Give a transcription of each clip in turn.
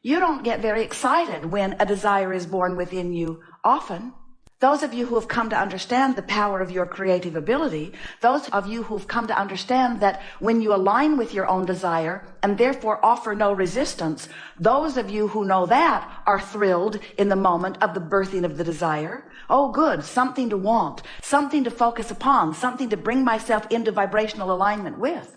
You don't get very excited when a desire is born within you often. Those of you who have come to understand the power of your creative ability, those of you who've come to understand that when you align with your own desire and therefore offer no resistance, those of you who know that are thrilled in the moment of the birthing of the desire. Oh, good, something to want, something to focus upon, something to bring myself into vibrational alignment with.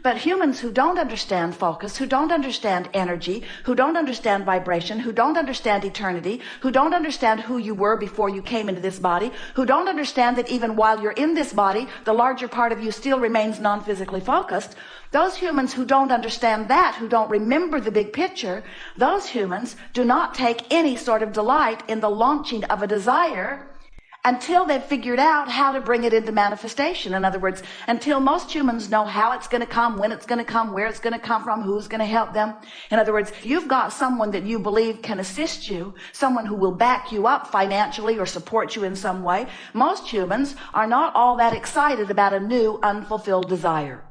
But humans who don't understand focus, who don't understand energy, who don't understand vibration, who don't understand eternity, who don't understand who you were before you came into this body, who don't understand that even while you're in this body, the larger part of you still remains non-physically focused, those humans who don't understand that, who don't remember the big picture, those humans do not take any sort of delight in the launching of a desire until they've figured out how to bring it into manifestation. In other words, until most humans know how it's going to come, when it's going to come, where it's going to come from, who's going to help them. In other words, if you've got someone that you believe can assist you, someone who will back you up financially or support you in some way, most humans are not all that excited about a new unfulfilled desire.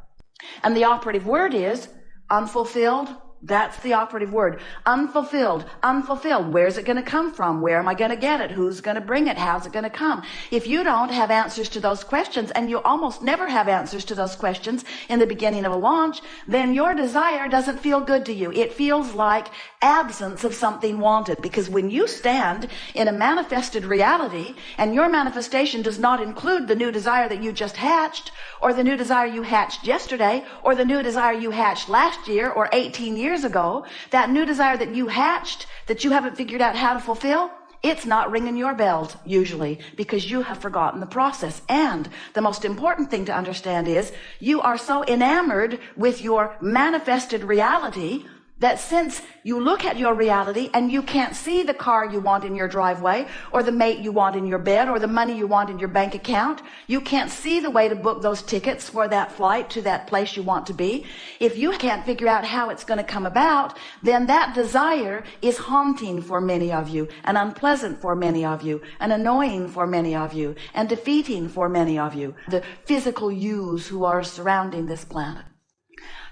And the operative word is unfulfilled. That's the operative word. Unfulfilled, unfulfilled. Where's it going to come from? Where am I going to get it? Who's going to bring it? How's it going to come? If you don't have answers to those questions, and you almost never have answers to those questions in the beginning of a launch, then your desire doesn't feel good to you. It feels like absence of something wanted. Because when you stand in a manifested reality, and your manifestation does not include the new desire that you just hatched, or the new desire you hatched yesterday, or the new desire you hatched last year, or 18 years ago, that new desire that you hatched, that you haven't figured out how to fulfill, it's not ringing your bells, usually, because you have forgotten the process. And the most important thing to understand is you are so enamored with your manifested reality that since you look at your reality and you can't see the car you want in your driveway, or the mate you want in your bed, or the money you want in your bank account, you can't see the way to book those tickets for that flight to that place you want to be. If you can't figure out how it's going to come about, then that desire is haunting for many of you, and unpleasant for many of you, and annoying for many of you, and defeating for many of you, the physical yous who are surrounding this planet.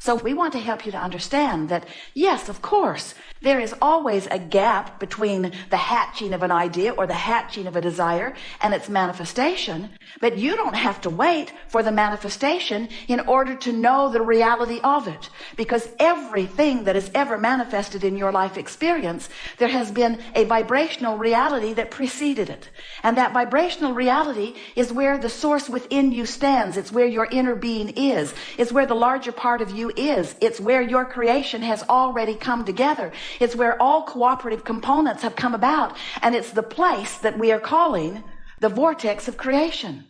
So we want to help you to understand that, yes, of course, there is always a gap between the hatching of an idea or the hatching of a desire and its manifestation, but you don't have to wait for the manifestation in order to know the reality of it, because everything that is ever manifested in your life experience, there has been a vibrational reality that preceded it. And that vibrational reality is where the source within you stands. It's where your inner being is. It's where the larger part of you is. It's where your creation has already come together. It's where all cooperative components have come about. And it's the place that we are calling the vortex of creation.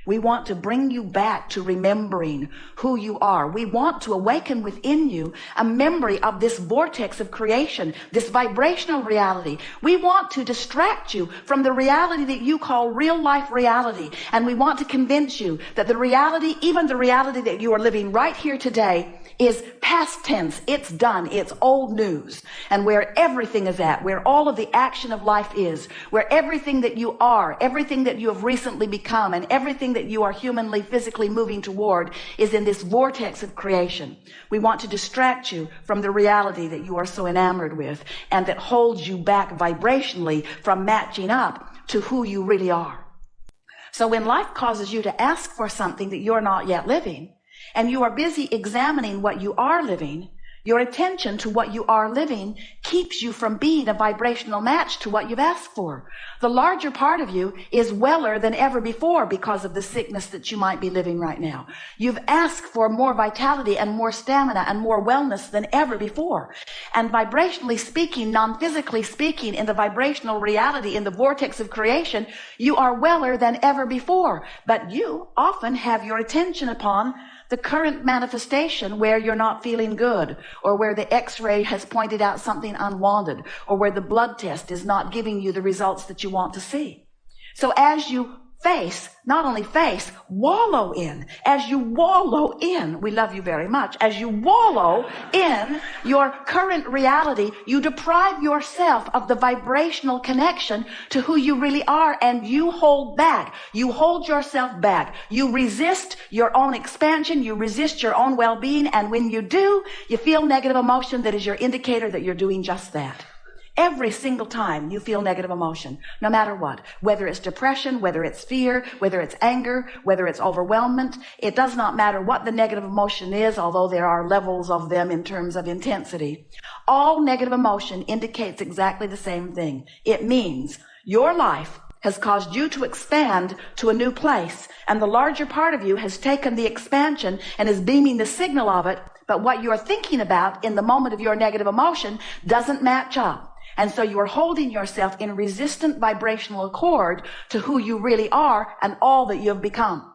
We want to bring you back to remembering who you are. We want to awaken within you a memory of this vortex of creation, this vibrational reality. We want to distract you from the reality that you call real life reality. And we want to convince you that the reality, even the reality that you are living right here today, is past tense. It's done. It's old news. And where everything is at, where all of the action of life is, where everything that you are, everything that you have recently become, and everything that you are humanly, physically moving toward is in this vortex of creation. We want to distract you from the reality that you are so enamored with and that holds you back vibrationally from matching up to who you really are. So when life causes you to ask for something that you're not yet living, and you are busy examining what you are living, your attention to what you are living keeps you from being a vibrational match to what you've asked for. The larger part of you is weller than ever before because of the sickness that you might be living right now. You've asked for more vitality and more stamina and more wellness than ever before. And vibrationally speaking, non-physically speaking, in the vibrational reality, in the vortex of creation, you are weller than ever before. But you often have your attention upon the current manifestation where you're not feeling good, or where the x-ray has pointed out something unwanted, or where the blood test is not giving you the results that you want to see. So as you not only face, wallow in. As you wallow in, we love you very much, as you wallow in your current reality, you deprive yourself of the vibrational connection to who you really are, and you hold back. You hold yourself back. You resist your own expansion. You resist your own well-being, and when you do, you feel negative emotion that is your indicator that you're doing just that. Every single time you feel negative emotion, no matter what, whether it's depression, whether it's fear, whether it's anger, whether it's overwhelmment, it does not matter what the negative emotion is, although there are levels of them in terms of intensity. All negative emotion indicates exactly the same thing. It means your life has caused you to expand to a new place, and the larger part of you has taken the expansion and is beaming the signal of it, but what you're thinking about in the moment of your negative emotion doesn't match up. And so you are holding yourself in resistant vibrational accord to who you really are and all that you have become.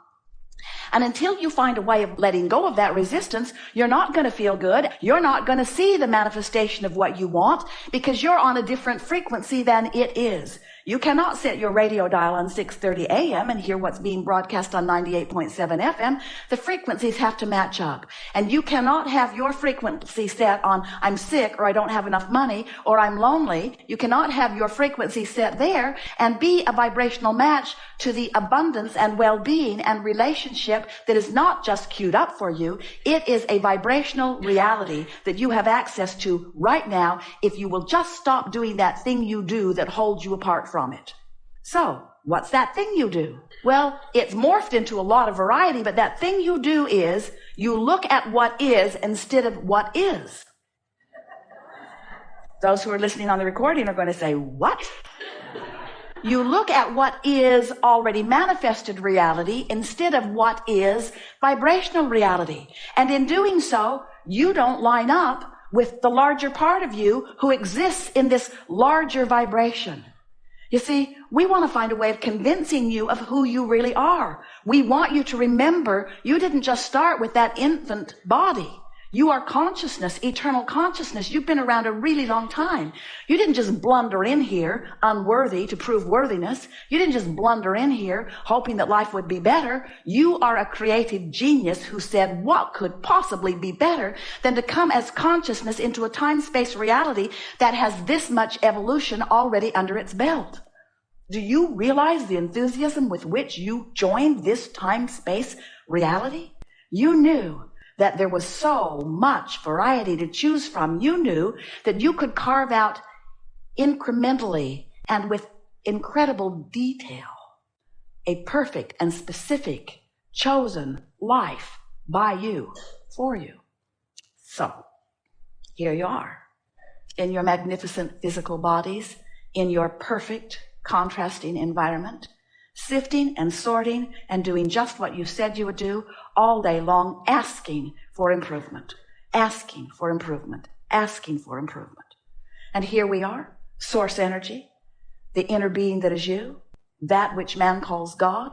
And until you find a way of letting go of that resistance, you're not going to feel good. You're not going to see the manifestation of what you want because you're on a different frequency than it is. You cannot set your radio dial on 6:30 a.m. and hear what's being broadcast on 98.7 FM. The frequencies have to match up. And you cannot have your frequency set on I'm sick or I don't have enough money or I'm lonely. You cannot have your frequency set there and be a vibrational match to the abundance and well-being and relationship that is not just queued up for you. It is a vibrational reality that you have access to right now if you will just stop doing that thing you do that holds you apart from it. So, what's that thing you do? Well, it's morphed into a lot of variety, but that thing you do is you look at what is instead of what is. Those who are listening on the recording are going to say, what? You look at what is already manifested reality instead of what is vibrational reality. And in doing so, you don't line up with the larger part of you who exists in this larger vibration. You see, we want to find a way of convincing you of who you really are. We want you to remember you didn't just start with that infant body. You are consciousness, eternal consciousness. You've been around a really long time. You didn't just blunder in here unworthy to prove worthiness. You didn't just blunder in here hoping that life would be better. You are a creative genius who said, what could possibly be better than to come as consciousness into a time-space reality that has this much evolution already under its belt? Do you realize the enthusiasm with which you joined this time-space reality? You knew that there was so much variety to choose from. You knew that you could carve out incrementally and with incredible detail a perfect and specific chosen life by you, for you. So, here you are, in your magnificent physical bodies, in your perfect contrasting environment, sifting and sorting and doing just what you said you would do all day long, asking for improvement, asking for improvement, asking for improvement. And here we are, source energy, the inner being that is you, that which man calls God,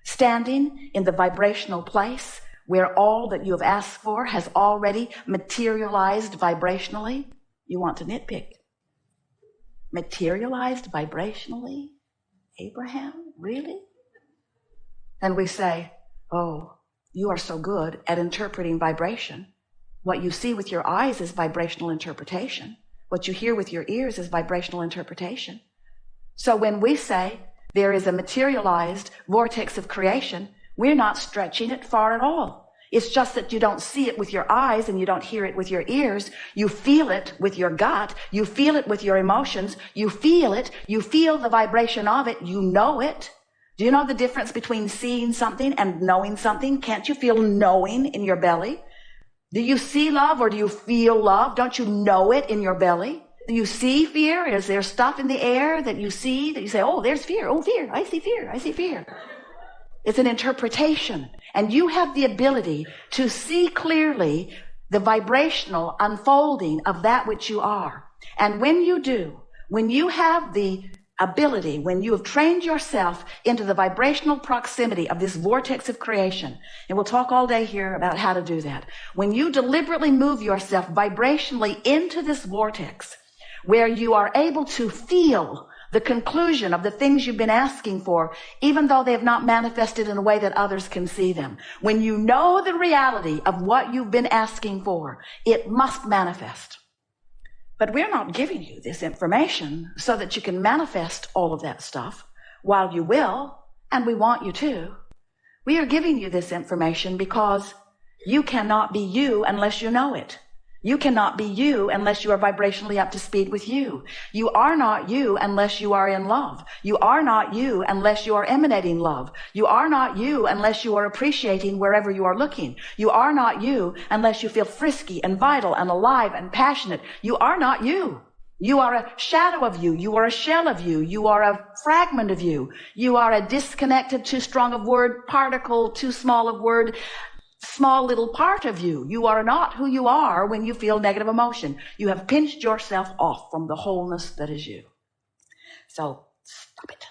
standing in the vibrational place where all that you have asked for has already materialized vibrationally. You want to nitpick. Materialized vibrationally? Abraham, really? And we say, oh, you are so good at interpreting vibration. What you see with your eyes is vibrational interpretation. What you hear with your ears is vibrational interpretation. So when we say there is a materialized vortex of creation, we're not stretching it far at all. It's just that you don't see it with your eyes and you don't hear it with your ears. You feel it with your gut. You feel it with your emotions. You feel it. You feel the vibration of it. You know it. Do you know the difference between seeing something and knowing something? Can't you feel knowing in your belly? Do you see love or do you feel love? Don't you know it in your belly? Do you see fear? Is there stuff in the air that you see that you say, oh, there's fear. Oh, fear. I see fear. I see fear. It's an interpretation. And you have the ability to see clearly the vibrational unfolding of that which you are. And when you do, when you have the ability, when you have trained yourself into the vibrational proximity of this vortex of creation, and we'll talk all day here about how to do that. When you deliberately move yourself vibrationally into this vortex, where you are able to feel the conclusion of the things you've been asking for, even though they have not manifested in a way that others can see them. When you know the reality of what you've been asking for, it must manifest. But we're not giving you this information so that you can manifest all of that stuff. While you will, and we want you to, we are giving you this information because you cannot be you unless you know it. You cannot be you unless you are vibrationally up to speed with you. You are not you unless you are in love. You are not you unless you are emanating love. You are not you unless you are appreciating wherever you are looking. You are not you unless you feel frisky and vital and alive and passionate. You are not you. You are a shadow of you. You are a shell of you. You are a fragment of you. You are a disconnected, too strong of word particle, too small of word, small little part of you. You are not who you are when you feel negative emotion. You have pinched yourself off from the wholeness that is you. So stop it.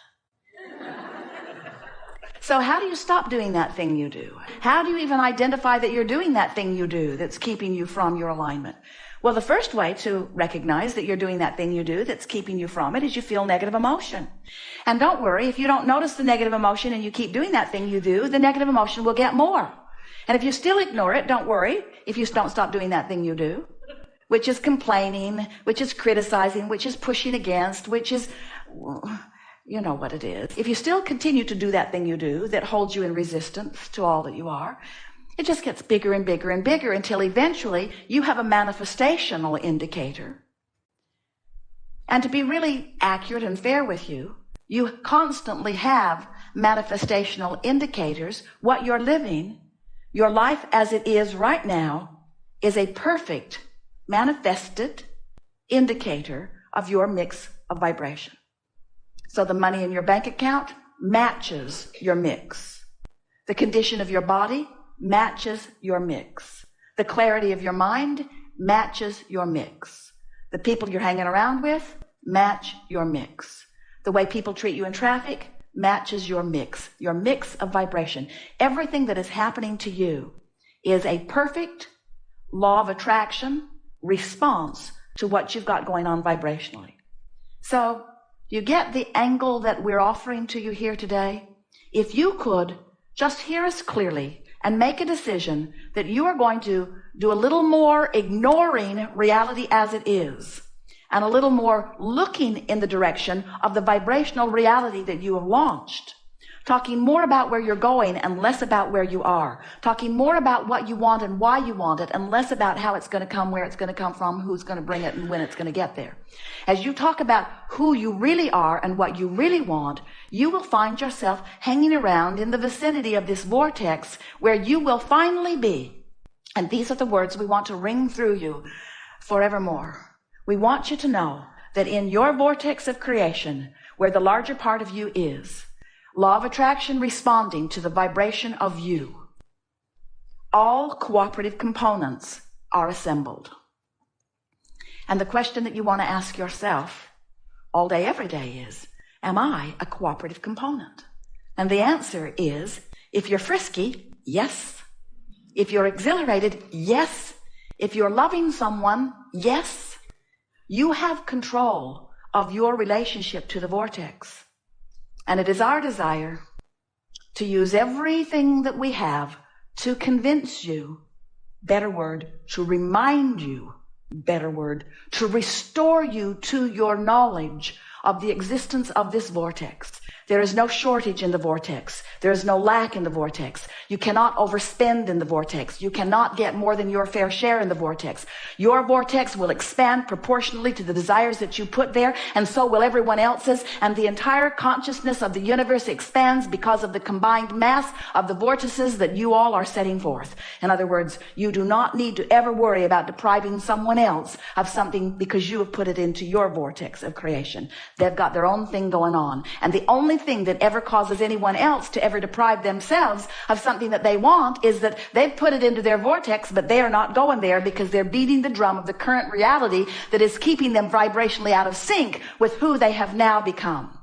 So how do you stop doing that thing you do? How do you even identify that you're doing that thing you do that's keeping you from your alignment? Well, the first way to recognize that you're doing that thing you do that's keeping you from it is you feel negative emotion. And don't worry, if you don't notice the negative emotion and you keep doing that thing you do, the negative emotion will get more. And if you still ignore it, don't worry if you don't stop doing that thing you do, which is complaining, which is criticizing, which is pushing against, which is, you know what it is. If you still continue to do that thing you do that holds you in resistance to all that you are, it just gets bigger and bigger and bigger until eventually you have a manifestational indicator. And to be really accurate and fair with you, you constantly have manifestational indicators. What you're living, your life as it is right now, is a perfect manifested indicator of your mix of vibration. So the money in your bank account matches your mix. The condition of your body matches your mix. The clarity of your mind matches your mix. The people you're hanging around with match your mix. The way people treat you in traffic matches your mix of vibration. Everything that is happening to you is a perfect law of attraction response to what you've got going on vibrationally. So you get the angle that we're offering to you here today? If you could just hear us clearly and make a decision that you are going to do a little more ignoring reality as it is and a little more looking in the direction of the vibrational reality that you have launched. Talking more about where you're going and less about where you are. Talking more about what you want and why you want it and less about how it's going to come, where it's going to come from, who's going to bring it, and when it's going to get there. As you talk about who you really are and what you really want, you will find yourself hanging around in the vicinity of this vortex where you will finally be. And these are the words we want to ring through you forevermore. We want you to know that in your vortex of creation, where the larger part of you is, law of attraction responding to the vibration of you, all cooperative components are assembled. And the question that you want to ask yourself all day, every day is, am I a cooperative component? And the answer is, if you're frisky, yes. If you're exhilarated, yes. If you're loving someone, yes. You have control of your relationship to the vortex. And it is our desire to use everything that we have to convince you, better word, to remind you, better word, to restore you to your knowledge of the existence of this vortex. There is no shortage in the vortex. There is no lack in the vortex. You cannot overspend in the vortex. You cannot get more than your fair share in the vortex. Your vortex will expand proportionally to the desires that you put there, and so will everyone else's, and the entire consciousness of the universe expands because of the combined mass of the vortices that you all are setting forth. In other words, you do not need to ever worry about depriving someone else of something because you have put it into your vortex of creation. They've got their own thing going on, and the only thing that ever causes anyone else to ever deprive themselves of something that they want is that they've put it into their vortex, but they are not going there because they're beating the drum of the current reality that is keeping them vibrationally out of sync with who they have now become.